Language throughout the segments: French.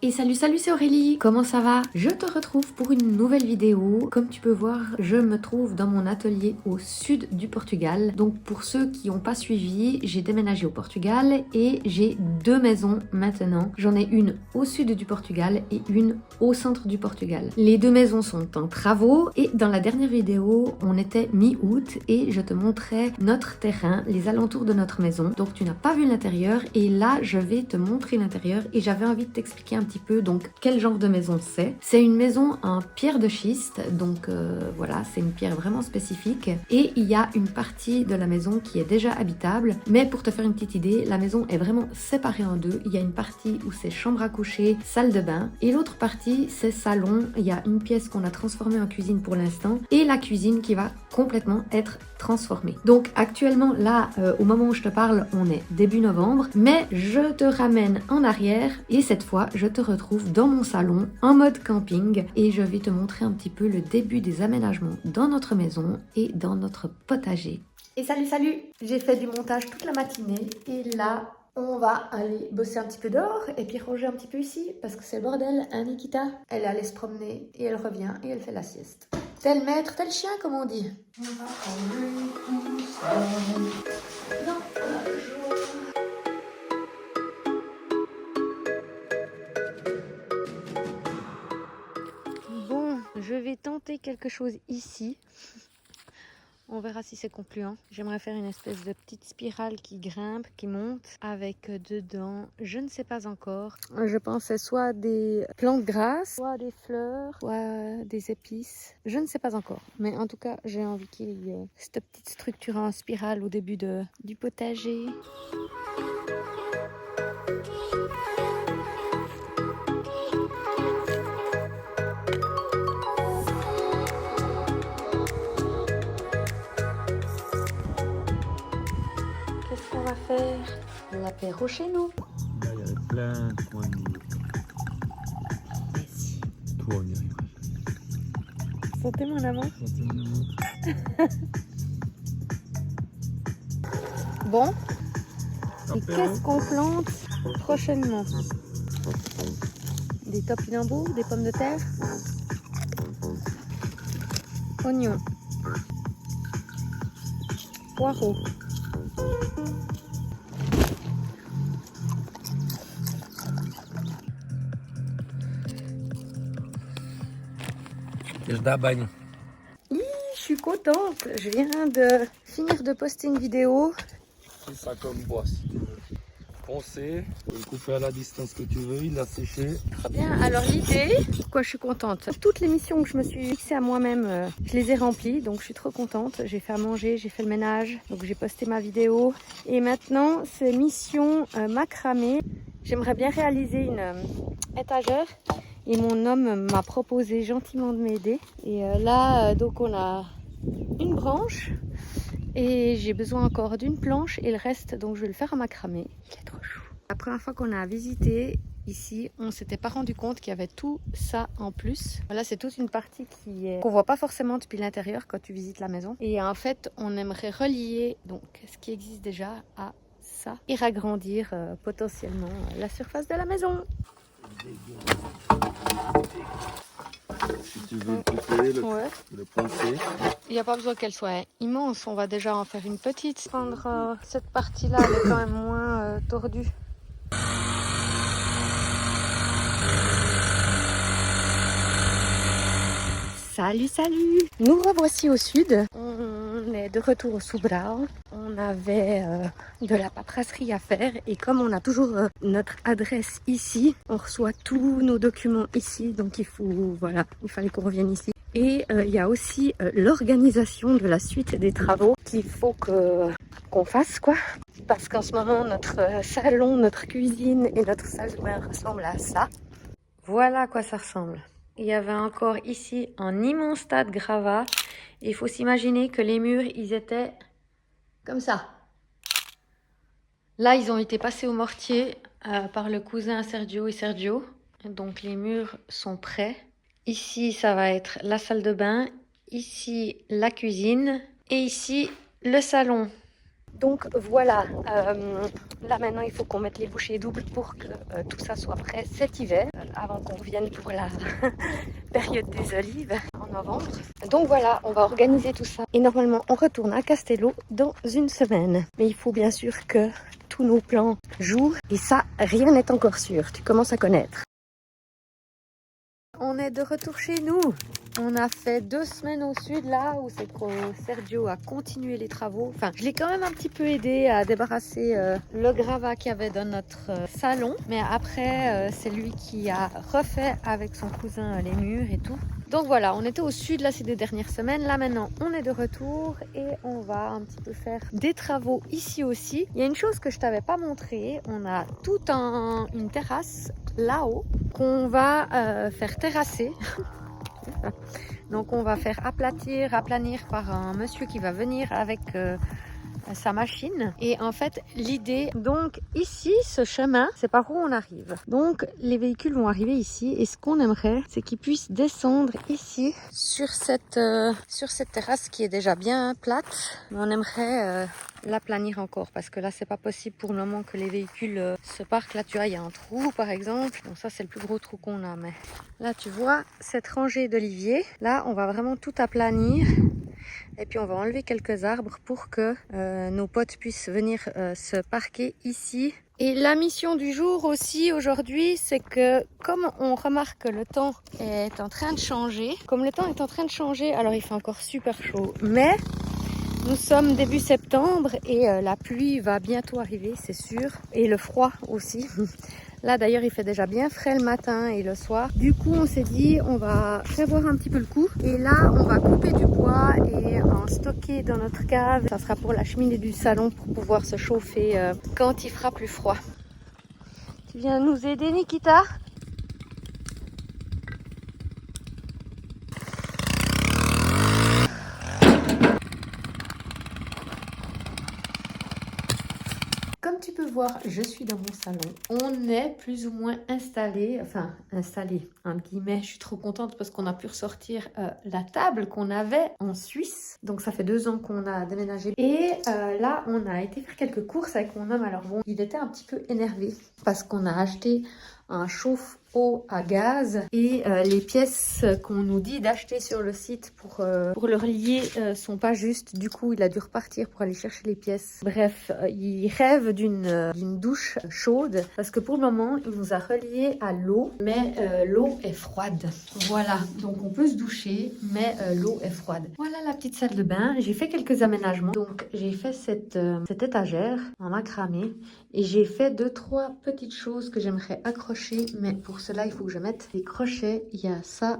Et salut, c'est Aurélie, comment ça va? Je te retrouve pour une nouvelle vidéo. Comme tu peux voir, je me trouve dans mon atelier au sud du Portugal. Donc pour ceux qui n'ont pas suivi, j'ai déménagé au Portugal et j'ai deux maisons maintenant. J'en ai une au sud du Portugal et une au centre du Portugal. Les deux maisons sont en travaux et dans la dernière vidéo, on était mi-août et je te montrais notre terrain, les alentours de notre maison. Donc tu n'as pas vu l'intérieur et là, je vais te montrer l'intérieur et j'avais envie de t'expliquer un petit peu donc quel genre de maison c'est. C'est une maison en pierre de schiste, donc voilà, c'est une pierre vraiment spécifique et il y a une partie de la maison qui est déjà habitable, mais pour te faire une petite idée, la maison est vraiment séparée en deux. Il y a une partie où c'est chambre à coucher, salle de bain et l'autre partie c'est salon. Il y a une pièce qu'on a transformée en cuisine pour l'instant et la cuisine qui va complètement être transformée. Donc actuellement là, au moment où je te parle, on est début novembre, mais je te ramène en arrière et cette fois je te retrouve dans mon salon en mode camping et je vais te montrer un petit peu le début des aménagements dans notre maison et dans notre potager. Et salut, j'ai fait du montage toute la matinée et là on va aller bosser un petit peu dehors et puis ranger un petit peu ici parce que c'est le bordel, hein Nikita? Elle est allée se promener et elle revient et elle fait la sieste. Tel maître, tel chien comme on dit. Bon, je vais tenter quelque chose ici. On verra si c'est concluant. J'aimerais faire une espèce de petite spirale qui grimpe, qui monte, avec dedans, je ne sais pas encore. Je pensais soit des plantes grasses, soit des fleurs, soit des épices. Je ne sais pas encore. Mais en tout cas, j'ai envie qu'il y ait cette petite structure en spirale au début du potager. Qu'est-ce qu'on va faire? L'apéro chez nous. Là, il y a plein de points de mire. Merci. Toi, on y arrivera. Sentez mon amour. Bon, et qu'est-ce qu'on plante prochainement? Des topinambours, des pommes de terre, oignons, poireaux. Je d'abagne. Je suis contente, je viens de finir de poster une vidéo. C'est ça comme bois si tu veux. Poncer, tu peux le couper à la distance que tu veux, il a séché. Très bien, alors l'idée, pourquoi je suis contente? Toutes les missions que je me suis fixées à moi-même, je les ai remplies, donc je suis trop contente. J'ai fait à manger, j'ai fait le ménage, donc j'ai posté ma vidéo. Et maintenant, c'est mission macramé. J'aimerais bien réaliser une étagère. Et mon homme m'a proposé gentiment de m'aider. Et là, donc on a une branche. Et j'ai besoin encore d'une planche et le reste, donc je vais le faire en macramé. Il est trop chou. La première fois qu'on a visité ici, on s'était pas rendu compte qu'il y avait tout ça en plus. Là, c'est toute une partie qu'on voit pas forcément depuis l'intérieur quand tu visites la maison. Et en fait, on aimerait relier donc ce qui existe déjà à ça et agrandir potentiellement la surface de la maison. Si tu veux le couper, le poncer. Il n'y a pas besoin qu'elle soit immense, on va déjà en faire une petite. Prendre cette partie-là, elle est quand même moins tordue. Salut! Nous revoici au sud. On est de retour au Sobral. On avait de la paperasserie à faire et comme on a toujours notre adresse ici, on reçoit tous nos documents ici. Donc il fallait qu'on revienne ici. Et il y a aussi l'organisation de la suite des travaux qu'il faut qu'on fasse quoi. Parce qu'en ce moment, notre salon, notre cuisine et notre salle de bain ressemblent à ça. Voilà à quoi ça ressemble. Il y avait encore ici un immense tas de gravats. Et il faut s'imaginer que les murs, ils étaient comme ça. Là, ils ont été passés au mortier par le cousin Sergio et Sergio. Donc les murs sont prêts. Ici, ça va être la salle de bain. Ici, la cuisine. Et ici, le salon. Donc voilà, là maintenant il faut qu'on mette les bouchées doubles pour que tout ça soit prêt cet hiver, avant qu'on revienne pour la période des olives en novembre. Donc voilà, on va organiser tout ça et normalement on retourne à Castello dans une semaine. Mais il faut bien sûr que tous nos plans jouent et ça, rien n'est encore sûr, tu commences à connaître. On est de retour chez nous. On a fait 2 semaines au sud là où c'est que Sergio a continué les travaux. Enfin, je l'ai quand même un petit peu aidé à débarrasser le gravat qu'il y avait dans notre salon. Mais après, c'est lui qui a refait avec son cousin les murs et tout. Donc voilà, on était au sud là ces 2 dernières semaines. Là maintenant, on est de retour et on va un petit peu faire des travaux ici aussi. Il y a une chose que je t'avais pas montré. On a toute une terrasse là-haut qu'on va faire terrasser. Donc on va faire aplanir par un monsieur qui va venir avec sa machine. Et en fait l'idée, donc ici ce chemin c'est par où on arrive, donc les véhicules vont arriver ici et ce qu'on aimerait c'est qu'ils puissent descendre ici sur cette terrasse qui est déjà bien plate, mais on aimerait l'aplanir encore parce que là c'est pas possible pour le moment que les véhicules se parquent. Là tu vois il y a un trou par exemple, donc ça c'est le plus gros trou qu'on a, mais là tu vois cette rangée d'oliviers, là on va vraiment tout aplanir. Et puis on va enlever quelques arbres pour que nos potes puissent venir se parquer ici. Et la mission du jour aussi aujourd'hui, c'est que comme on remarque que le temps est en train de changer, alors il fait encore super chaud, mais nous sommes début septembre et la pluie va bientôt arriver, c'est sûr, et le froid aussi. Là d'ailleurs il fait déjà bien frais le matin et le soir. Du coup on s'est dit on va prévoir un petit peu le coup. Et là on va couper du bois et en stocker dans notre cave. Ça sera pour la cheminée du salon pour pouvoir se chauffer quand il fera plus froid. Tu viens nous aider Nikita ? Comme tu peux voir, je suis dans mon salon. On est plus ou moins installé, entre guillemets. Je suis trop contente parce qu'on a pu ressortir la table qu'on avait en Suisse. Donc ça fait 2 ans qu'on a déménagé. Et là, on a été faire quelques courses avec mon homme. Alors bon, il était un petit peu énervé parce qu'on a acheté un chauffe-eau à gaz et les pièces qu'on nous dit d'acheter sur le site pour le relier sont pas justes. Du coup, il a dû repartir pour aller chercher les pièces. Bref, il rêve d'une douche chaude parce que pour le moment, il nous a relié à l'eau, mais l'eau est froide. Voilà, donc on peut se doucher, mais l'eau est froide. Voilà la petite salle de bain. J'ai fait quelques aménagements. Donc, j'ai fait cette étagère en macramé et j'ai fait 2-3 petites choses que j'aimerais accrocher. Mais pour cela, il faut que je mette des crochets. Il y a ça,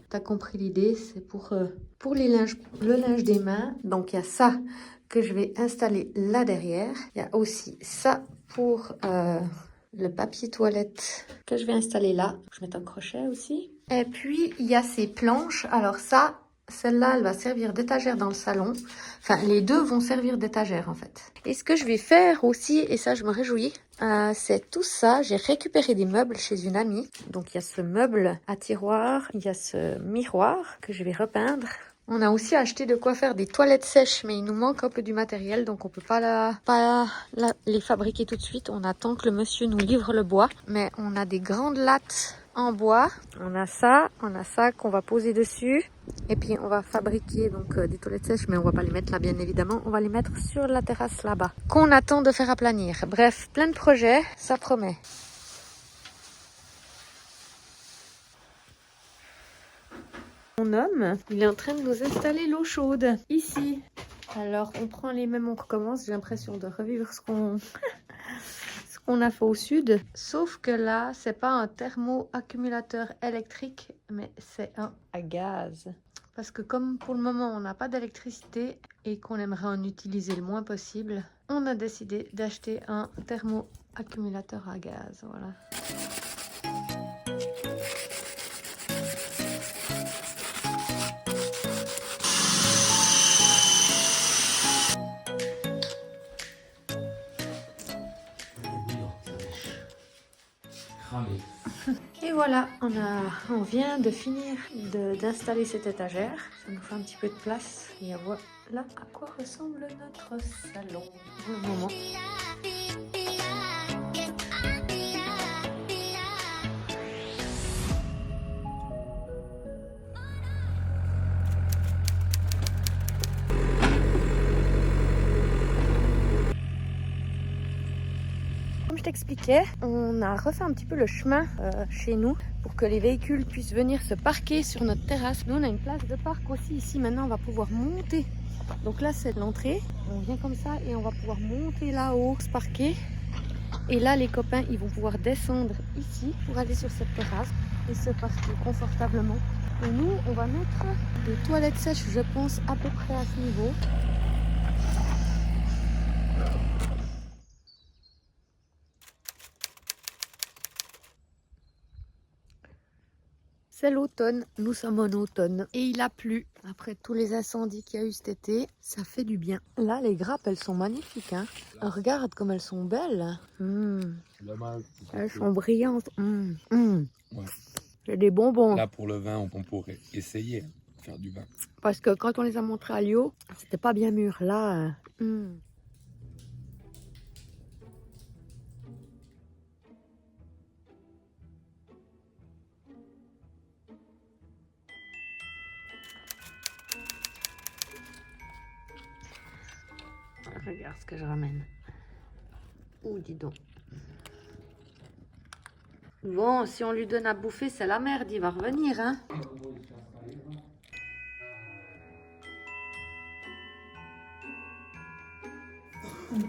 tu as compris l'idée, c'est pour le linge des mains. Donc, il y a ça que je vais installer là derrière. Il y a aussi ça pour le papier toilette que je vais installer là. Je mets un crochet aussi. Et puis, il y a ces planches. Alors ça, celle-là, elle va servir d'étagère dans le salon. Enfin, les deux vont servir d'étagère en fait. Et ce que je vais faire aussi, et ça je me réjouis, c'est tout ça. J'ai récupéré des meubles chez une amie. Donc il y a ce meuble à tiroir, il y a ce miroir que je vais repeindre. On a aussi acheté de quoi faire des toilettes sèches, mais il nous manque un peu du matériel, donc on peut pas les fabriquer tout de suite. On attend que le monsieur nous livre le bois. Mais on a des grandes lattes en bois. On a ça qu'on va poser dessus. Et puis on va fabriquer donc des toilettes sèches, mais on va pas les mettre là bien évidemment. On va les mettre sur la terrasse là-bas, qu'on attend de faire aplanir. Bref, plein de projets, ça promet. Mon homme, il est en train de nous installer l'eau chaude ici. Alors on prend les mêmes, on recommence. J'ai l'impression de revivre ce qu'on a fait au sud. Sauf que là, c'est pas un thermo-accumulateur électrique, mais c'est un à gaz. Parce que comme pour le moment, on n'a pas d'électricité et qu'on aimerait en utiliser le moins possible, on a décidé d'acheter un thermo-accumulateur à gaz. Voilà. Et voilà, on vient de finir d'installer cette étagère. Ça nous fait un petit peu de place. Et voilà à quoi ressemble notre salon pour le moment. Comme je t'expliquais, on a refait un petit peu le chemin chez nous pour que les véhicules puissent venir se parquer sur notre terrasse. Nous, on a une place de parc aussi ici. Maintenant, on va pouvoir monter. Donc là, c'est l'entrée. On vient comme ça et on va pouvoir monter là-haut, se parquer. Et là, les copains, ils vont pouvoir descendre ici pour aller sur cette terrasse et se parquer confortablement. Et nous, on va mettre des toilettes sèches, je pense, à peu près à ce niveau. C'est l'automne, nous sommes en automne et il a plu. Après tous les incendies qu'il y a eu cet été, ça fait du bien. Là, les grappes, elles sont magnifiques. Hein. Regarde comme elles sont belles. Elles sont brillantes. Ouais. C'est des bonbons. Là, pour le vin, on pourrait essayer de faire du vin. Parce que quand on les a montrés à Lio, c'était pas bien mûr. Là, Regarde ce que je ramène. Ouh, dis donc. Bon, si on lui donne à bouffer, c'est la merde, il va revenir, hein.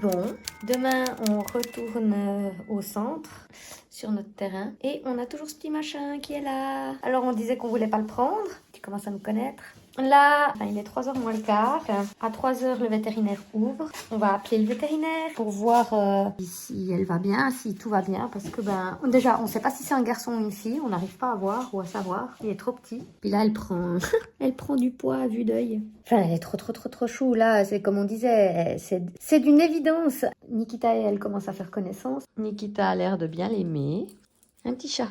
Bon, demain, on retourne au centre, sur notre terrain. Et on a toujours ce petit machin qui est là. Alors, on disait qu'on voulait pas le prendre. Tu commences à nous connaître. Là, il est 3h moins le quart. À 3h, le vétérinaire ouvre. On va appeler le vétérinaire pour voir si elle va bien, si tout va bien. Parce que, déjà, on ne sait pas si c'est un garçon ou une fille. On n'arrive pas à voir ou à savoir. Il est trop petit. Puis là, elle prend, elle prend du poids à vue d'œil. Enfin, elle est trop chou. Là, c'est comme on disait, c'est d'une évidence. Nikita et elle commencent à faire connaissance. Nikita a l'air de bien l'aimer. Un petit chat.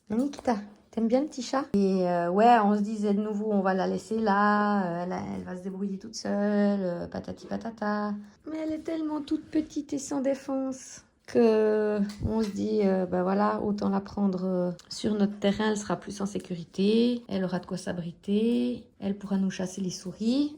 Nikita. T'aimes bien le petit chat? Et ouais, on se disait de nouveau, on va la laisser là, elle va se débrouiller toute seule, patati patata. Mais elle est tellement toute petite et sans défense que on se dit, voilà, autant la prendre sur notre terrain, elle sera plus en sécurité, elle aura de quoi s'abriter, elle pourra nous chasser les souris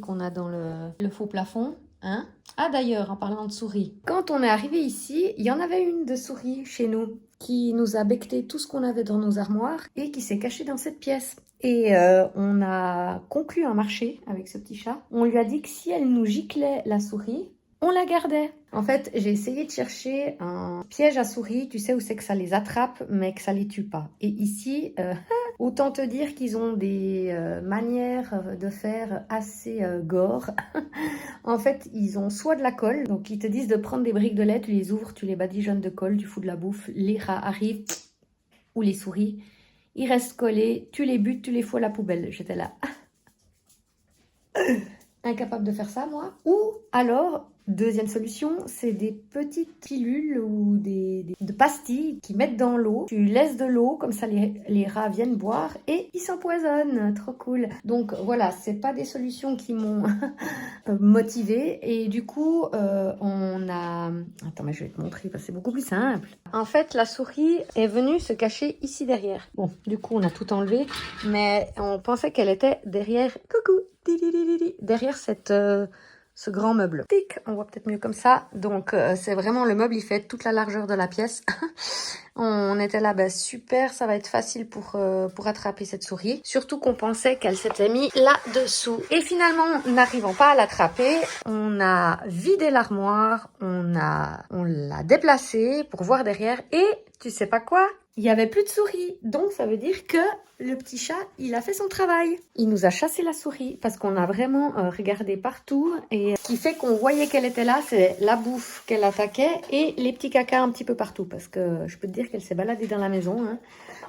qu'on a dans le faux plafond. Hein? Ah d'ailleurs, en parlant de souris, quand on est arrivé ici, il y en avait une de souris chez nous qui nous a becqueté tout ce qu'on avait dans nos armoires et qui s'est cachée dans cette pièce. Et on a conclu un marché avec ce petit chat. On lui a dit que si elle nous giclait la souris, on la gardait. En fait, j'ai essayé de chercher un piège à souris, tu sais où c'est que ça les attrape, mais que ça les tue pas. Et ici, autant te dire qu'ils ont des manières de faire assez gore. En fait, ils ont soit de la colle, donc ils te disent de prendre des briques de lait, tu les ouvres, tu les badigeonnes de colle, tu fous de la bouffe, les rats arrivent, ou les souris, ils restent collés, tu les butes, tu les fous à la poubelle. J'étais là. Incapable de faire ça, moi. Ou alors, deuxième solution, c'est des petites pilules ou de pastilles qui mettent dans l'eau. Tu laisses de l'eau, comme ça les rats viennent boire et ils s'empoisonnent. Trop cool. Donc voilà, c'est pas des solutions qui m'ont motivée. Et du coup, on a... Attends, mais je vais te montrer parce que c'est beaucoup plus simple. En fait, la souris est venue se cacher ici derrière. Bon, du coup, on a tout enlevé, mais on pensait qu'elle était derrière... Coucou! Derrière ce grand meuble. Tic, on voit peut-être mieux comme ça. Donc c'est vraiment le meuble, il fait toute la largeur de la pièce. On était là, super, ça va être facile pour attraper cette souris. Surtout qu'on pensait qu'elle s'était mise là-dessous. Et finalement, n'arrivant pas à l'attraper, on a vidé l'armoire, on l'a déplacée pour voir derrière. Et tu sais pas quoi? Il n'y avait plus de souris. Donc ça veut dire que le petit chat, il a fait son travail. Il nous a chassé la souris parce qu'on a vraiment regardé partout. Et ce qui fait qu'on voyait qu'elle était là, c'est la bouffe qu'elle attaquait et les petits cacas un petit peu partout. Parce que je peux te dire qu'elle s'est baladée dans la maison. Hein.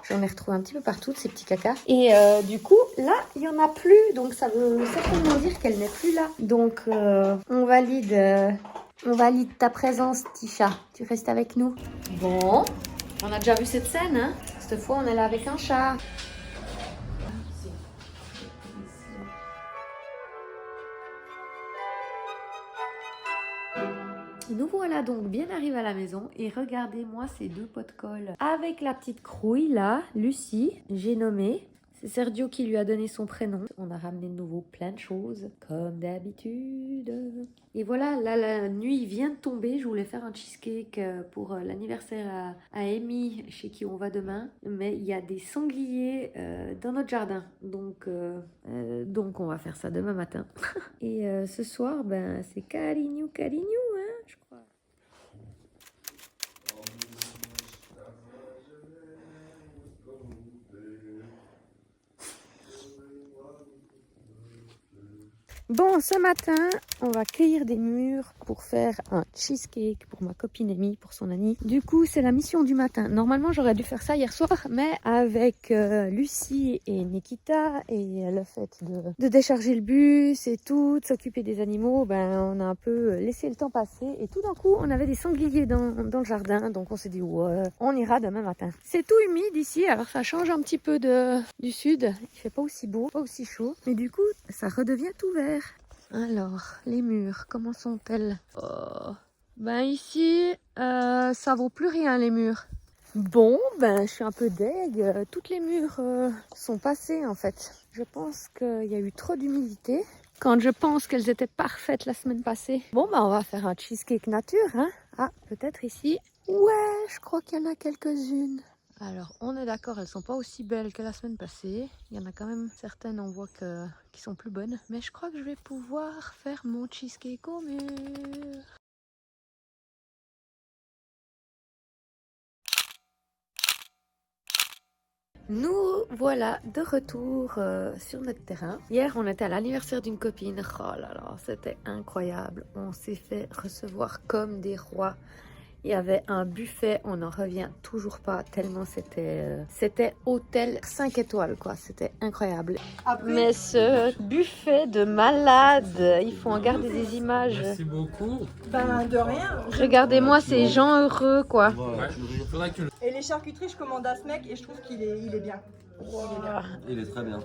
J'en ai retrouvé un petit peu partout de ces petits cacas. Et du coup, là, il n'y en a plus. Donc ça veut certainement dire qu'elle n'est plus là. Donc on valide ta présence, petit chat. Tu restes avec nous. Bon. On a déjà vu cette scène, hein? cette fois on est là avec un chat. Nous voilà donc bien arrivés à la maison et regardez-moi ces deux pots de colle. Avec la petite crouille là, Lucie, j'ai nommé. C'est Sergio qui lui a donné son prénom. On a ramené de nouveau plein de choses, comme d'habitude. Et voilà, là la nuit vient de tomber. Je voulais faire un cheesecake pour l'anniversaire à Amy, chez qui on va demain. Mais il y a des sangliers dans notre jardin. Donc on va faire ça demain matin. Et ce soir, ben, c'est Carignou, hein, je crois. Bon, ce matin, on va cueillir des mûres pour faire un cheesecake pour ma copine Amy, pour son Annie. Du coup, c'est la mission du matin. Normalement, j'aurais dû faire ça hier soir, mais avec Lucie et Nikita et le fait de décharger le bus et tout, de s'occuper des animaux, ben, on a un peu laissé le temps passer. Et tout d'un coup, on avait des sangliers dans le jardin, donc on s'est dit, ouais, on ira demain matin. C'est tout humide ici, alors ça change un petit peu du sud. Il fait pas aussi beau, pas aussi chaud, mais du coup, ça redevient tout vert. Alors, les murs, comment sont-elles? Oh. Ben ici, ça vaut plus rien les murs. Bon, ben je suis un peu deg. Toutes les murs sont passées en fait. Je pense qu'il y a eu trop d'humidité. Quand je pense qu'elles étaient parfaites la semaine passée. Bon, ben on va faire un cheesecake nature, hein. Ah, peut-être ici. Ouais, je crois qu'il y en a quelques-unes. Alors, on est d'accord, elles sont pas aussi belles que la semaine passée. Il y en a quand même certaines, on voit qui sont plus bonnes. Mais je crois que je vais pouvoir faire mon cheesecake au mur. Nous voilà de retour sur notre terrain. Hier, on était à l'anniversaire d'une copine. Oh là là, c'était incroyable. On s'est fait recevoir comme des rois. Il y avait un buffet, on n'en revient toujours pas tellement c'était hôtel 5 étoiles quoi, c'était incroyable. Après... Mais ce buffet de malade, il faut en garder des images. Merci beaucoup. Ben de rien. Regardez-moi ces gens heureux quoi. Ouais, et les charcuteries, je commande à ce mec et je trouve qu'il est bien. Wow. Il est très bien.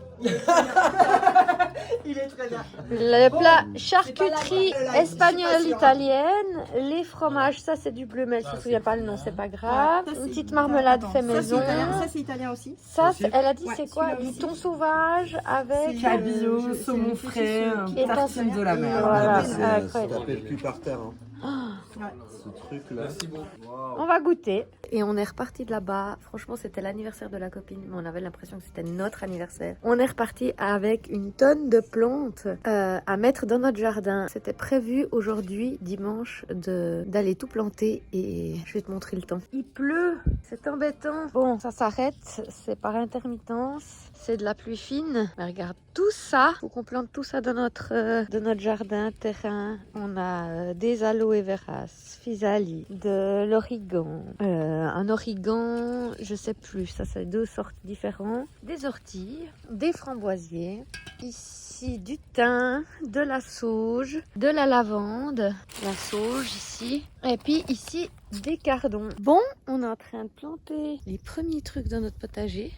Il est très bien. Le plat charcuterie espagnole italienne, les fromages, ça c'est du bleu mais elle se souvient pas le nom, c'est pas grave. Une petite marmelade fait maison. Ça c'est italien aussi. Ça, elle a dit c'est quoi? Du thon sauvage avec cabillaud, saumon frais, et tartine de la mer. Voilà, Ça incroyable. s'appelle plus par terre. Hein. Ouais. Ce truc là. Merci beaucoup. Wow. On va goûter. Et on est reparti de là-bas. Franchement, c'était l'anniversaire de la copine, mais on avait l'impression que c'était notre anniversaire. On est reparti avec une tonne de plantes à mettre dans notre jardin. C'était prévu aujourd'hui, dimanche, d'aller tout planter et je vais te montrer le temps. Il pleut, c'est embêtant. Bon, ça s'arrête, c'est par intermittence. C'est de la pluie fine. Mais regarde, tout ça, faut qu'on plante tout ça dans notre jardin, terrain. On a des aloe veras, physalie, de l'origan, un origan, je sais plus, ça c'est deux sortes différentes, des orties, des framboisiers, ici du thym, de la sauge, de la lavande, la sauge ici, et puis ici des cardons. Bon, on est en train de planter les premiers trucs dans notre potager.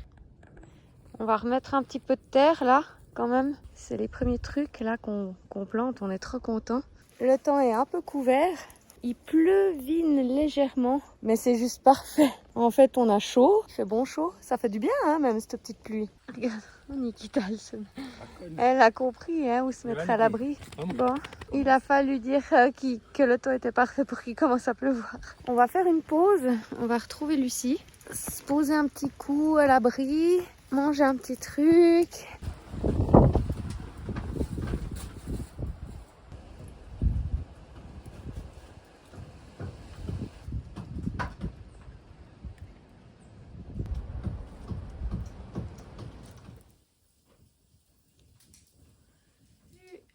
On va remettre un petit peu de terre là, quand même. C'est les premiers trucs là qu'on plante, on est trop contents. Le temps est un peu couvert. Il pleuvine légèrement, mais c'est juste parfait. En fait, on a chaud, il fait bon chaud. Ça fait du bien, hein, même cette petite pluie. Regarde, Nikita, elle a compris hein, où se mettre à l'abri. Bon, il a fallu dire que le temps était parfait pour qu'il commence à pleuvoir. On va faire une pause, on va retrouver Lucie, se poser un petit coup à l'abri, manger un petit truc.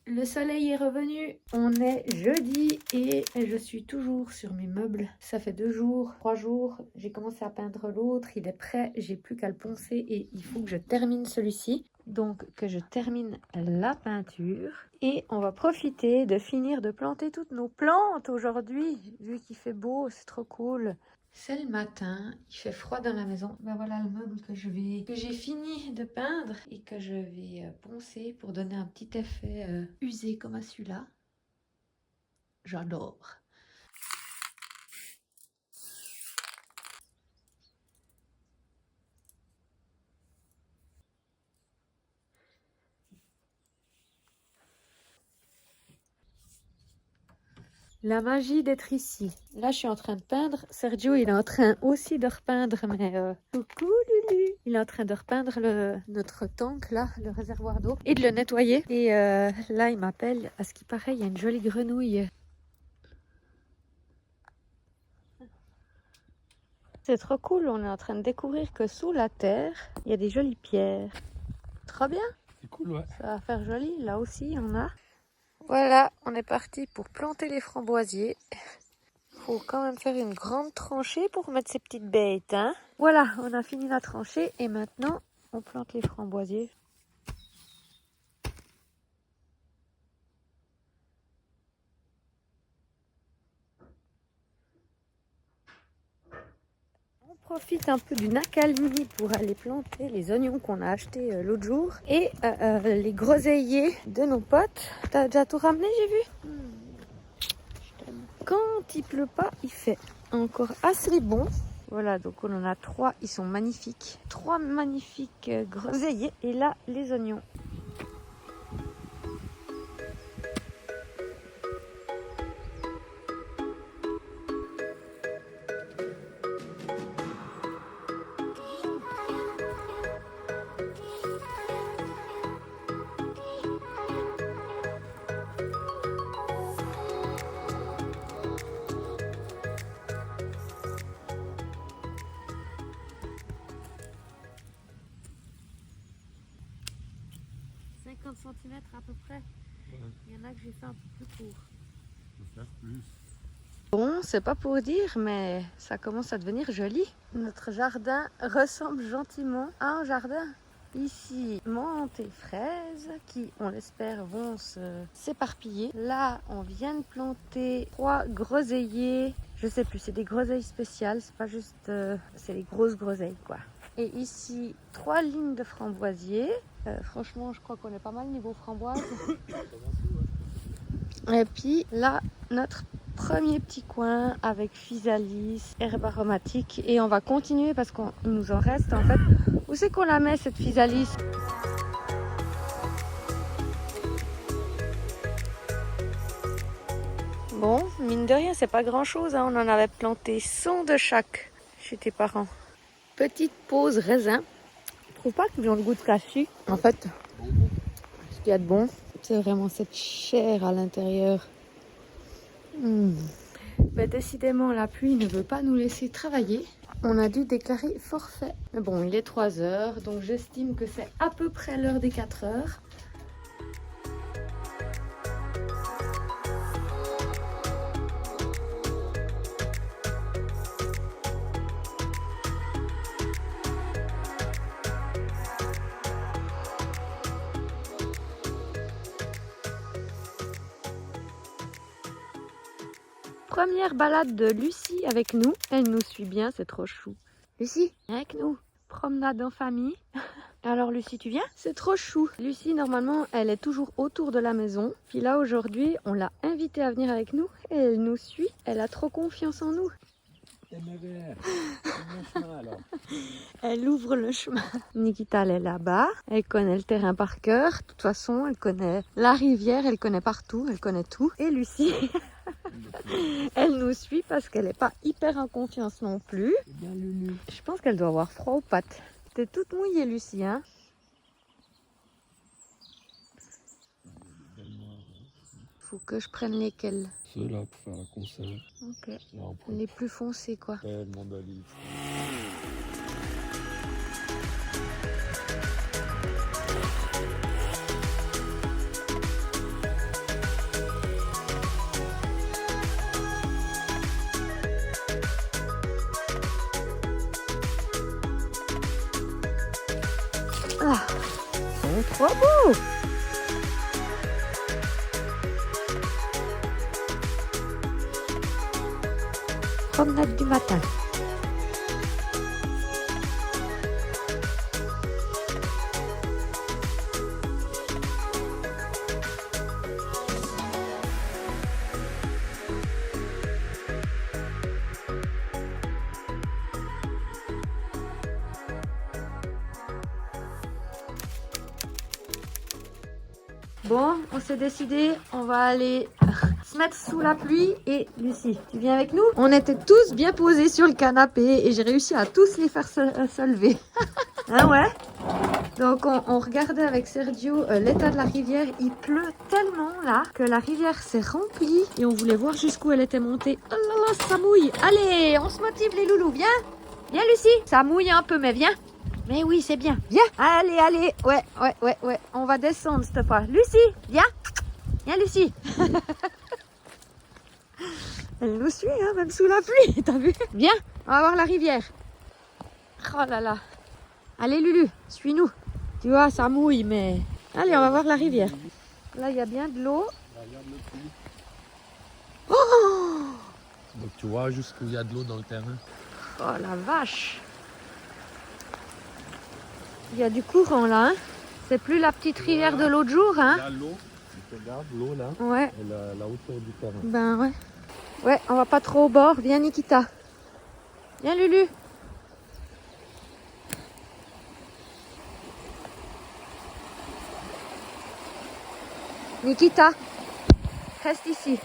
Le soleil est revenu, on est jeudi et je suis toujours sur mes meubles. Ça fait 2 jours, 3 jours, j'ai commencé à peindre l'autre, il est prêt, j'ai plus qu'à le poncer et il faut que je termine celui-ci. Donc que je termine la peinture et on va profiter de finir de planter toutes nos plantes aujourd'hui, vu qu'il fait beau, c'est trop cool. C'est le matin, il fait froid dans la maison. Ben voilà le meuble que j'ai fini de peindre et que je vais poncer pour donner un petit effet usé comme à celui-là. J'adore. La magie d'être ici. Là, je suis en train de peindre. Sergio, il est en train aussi de repeindre, mais coucou Lulu. Il est en train de repeindre notre tank, là, le réservoir d'eau, et de le nettoyer. Et là, il m'appelle. À ce qui paraît, il y a une jolie grenouille. C'est trop cool. On est en train de découvrir que sous la terre, il y a des jolies pierres. Trop bien. C'est cool, ouais. Ça va faire joli. Là aussi, il y en a. Voilà, on est parti pour planter les framboisiers. Faut quand même faire une grande tranchée pour mettre ces petites bêtes, hein. Voilà, on a fini la tranchée et maintenant on plante les framboisiers. On profite un peu d'une accalmie pour aller planter les oignons qu'on a achetés l'autre jour et les groseilliers de nos potes. T'as déjà tout ramené, j'ai vu? Quand il pleut pas, il fait encore assez bon. Voilà, donc on en a 3, ils sont magnifiques. 3 magnifiques groseilliers et là, les oignons. Cm à peu près. Ouais. Il y en a que j'ai fait un peu plus court. Je peux faire plus. Bon, c'est pas pour dire, mais ça commence à devenir joli. Notre jardin ressemble gentiment à un jardin. Ici, menthe et fraises qui, on l'espère, vont s'éparpiller. Là, on vient de planter 3 groseilliers. Je sais plus, c'est des groseilles spéciales. C'est pas juste... c'est les grosses groseilles, quoi. Et ici, 3 lignes de framboisiers. Franchement, je crois qu'on est pas mal niveau framboise. Et puis là, notre premier petit coin avec physalis, herbe aromatique. Et on va continuer parce qu'il nous en reste en fait. Où c'est qu'on la met cette physalis? Bon, mine de rien, c'est pas grand chose, hein. On en avait planté 100 de chaque chez tes parents. Petite pause raisin. Je trouve pas qu'ils ont le goût de cassis. En fait, ce qu'il y a de bon, c'est vraiment cette chair à l'intérieur. Ben, décidément, la pluie ne veut pas nous laisser travailler. On a dû déclarer forfait. Mais bon, il est 3 h, donc j'estime que c'est à peu près l'heure des 4 h. Première balade de Lucie avec nous. Elle nous suit bien, c'est trop chou. Lucie, viens avec nous. Promenade en famille. Alors Lucie, tu viens? C'est trop chou. Lucie, normalement, elle est toujours autour de la maison. Puis là, aujourd'hui, on l'a invitée à venir avec nous. Et elle nous suit. Elle a trop confiance en nous. Elle ouvre le chemin. Nikita, elle est là-bas. Elle connaît le terrain par cœur. De toute façon, elle connaît la rivière. Elle connaît partout. Elle connaît tout. Et Lucie... Elle nous suit parce qu'elle n'est pas hyper en confiance non plus. Je pense qu'elle doit avoir froid aux pattes. T'es toute mouillée, Lucie, hein? Faut que je prenne lesquels? Ceux-là pour faire la conserve. Ok. Les plus foncés, quoi. Tellement d'olives. Ah, ils sont trop beaux! Promenade du matin. Bon, on s'est décidé, on va aller se mettre sous la pluie. Et Lucie, tu viens avec nous? On était tous bien posés sur le canapé et j'ai réussi à tous les faire se lever. Hein, ouais? Donc on regardait avec Sergio l'état de la rivière. Il pleut tellement là que la rivière s'est remplie et on voulait voir jusqu'où elle était montée. Oh là là, ça mouille. Allez, on se motive les loulous, viens. Viens Lucie, ça mouille un peu mais viens. Mais oui, c'est bien. Viens. Allez, allez. Ouais. On va descendre cette fois. Lucie, viens. Viens Lucie. Elle nous suit, hein, même sous la pluie. T'as vu? Viens, on va voir la rivière. Oh là là. Allez Lulu, suis-nous. Tu vois, ça mouille, mais... Allez, on va voir la rivière. Là, il y a bien de l'eau. Oh! Donc tu vois jusqu'où il y a de l'eau dans le terrain. Oh la vache! Il y a du courant là, hein? C'est plus la petite rivière de l'autre jour, hein? Il y a l'eau, tu regardes l'eau là, Ouais, et la hauteur du terrain. ben ouais. Ouais, on va pas trop au bord. Viens Nikita. Viens Lulu. Nikita, reste ici.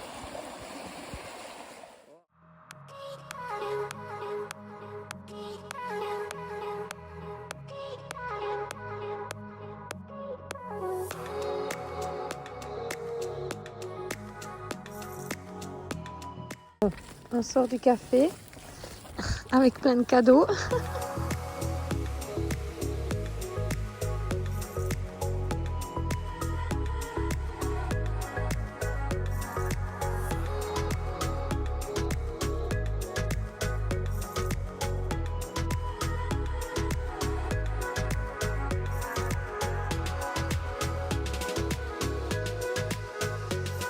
On sort du café avec plein de cadeaux.